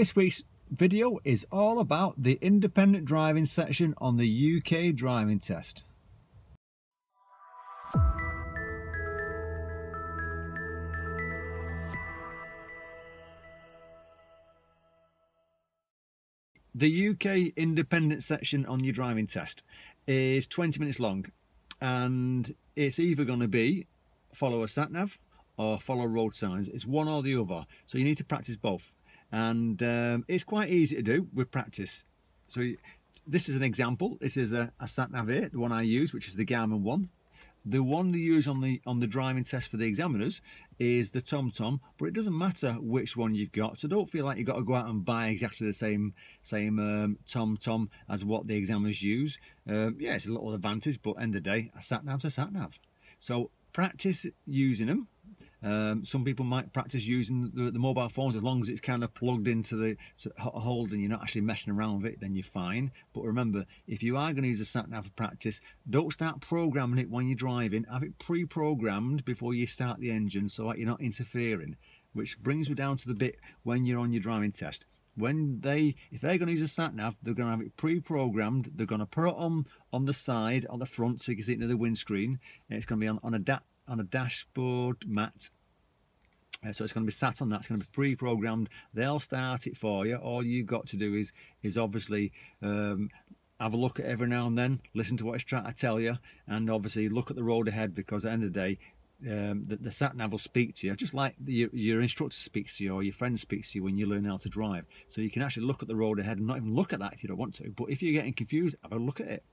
This week's video is all about the independent driving section on the UK driving test. The UK independent section on your driving test is 20 minutes long, and it's either going to be follow a sat-nav or follow road signs. It's one or the other, so you need to practice both. And it's quite easy to do with practice. So this is an example. This is a sat-nav here, the one I use, which is the Garmin one. The one they use on the driving test for the examiners is the TomTom, but it doesn't matter which one you've got. So don't feel like you've got to go out and buy exactly the same TomTom as what the examiners use. Yeah, it's a little advantage, but end of the day, a sat-nav's a sat-nav. So practice using them. Some people might practice using the mobile phones as long as it's kind of plugged into the hold and you're not actually messing around with it, then you're fine. But remember, if you are going to use a sat-nav for practice, don't start programming it when you're driving. Have it pre-programmed before you start the engine so that you're not interfering. Which brings me down to the bit when you're on your driving test. If they're going to use a sat-nav, they're going to have it pre-programmed. They're going to put it on the side, on the front, so you can see it near the windscreen. And it's going to be on a dashboard mat, so it's going to be sat on that. It's going to be pre-programmed. They'll start it for you. All you've got to do is obviously have a look at it every now and then, listen to what it's trying to tell you, and obviously look at the road ahead, because at the end of the day, the sat-nav will speak to you just like your instructor speaks to you, or your friend speaks to you when you learn how to drive. So you can actually look at the road ahead and not even look at that if you don't want to. But if you're getting confused, have a look at it.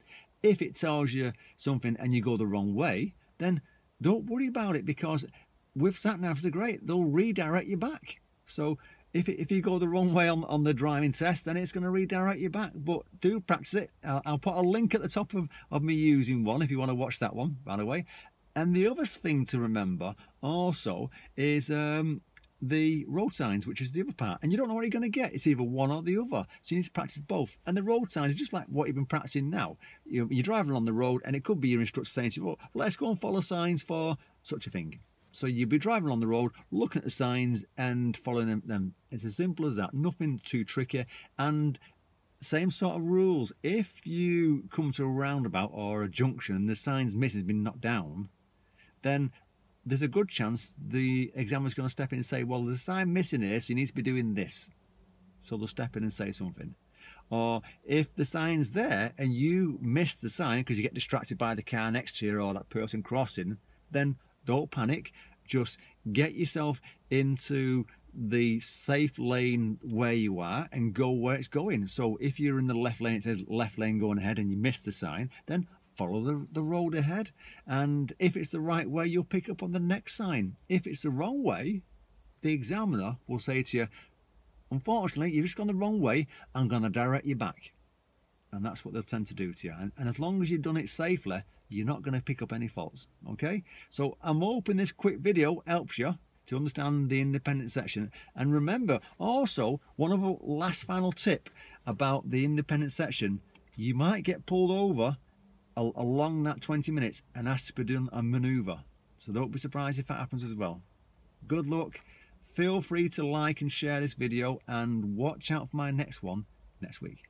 If it tells you something and you go the wrong way, then don't worry about it, because with sat-navs, they're great. They'll redirect you back. So if you go the wrong way on the driving test, then it's going to redirect you back. But do practice it. I'll put a link at the top of me using one if you want to watch that one, by the way. And the other thing to remember also is the road signs, which is the other part. And you don't know what you're going to get. It's either one or the other. So you need to practice both. And the road signs are just like what you've been practicing now. You're driving along the road, and it could be your instructor saying to you, well, let's go and follow signs for such a thing. So you'll be driving along the road, looking at the signs and following them. It's as simple as that. Nothing too tricky. And same sort of rules. If you come to a roundabout or a junction and the sign's missing, has been knocked down, then there's a good chance the examiner's going to step in and say, well, there's a sign missing here, so you need to be doing this. So they'll step in and say something. Or if the sign's there and you miss the sign because you get distracted by the car next to you or that person crossing, then don't panic. Just get yourself into the safe lane where you are and go where it's going. So if you're in the left lane, it says left lane going ahead, and you miss the sign, then follow the road ahead. And if it's the right way, you'll pick up on the next sign. If it's the wrong way, the examiner will say to you, unfortunately, you've just gone the wrong way. I'm going to direct you back. And that's what they'll tend to do to you. And as long as you've done it safely, you're not going to pick up any faults. Okay? So I'm hoping this quick video helps you to understand the independent section. And remember, also, one of the last final tip about the independent section, you might get pulled over along that 20 minutes and asked to be done a manoeuvre. So don't be surprised if that happens as well. Good luck. Feel free to like and share this video, and watch out for my next one next week.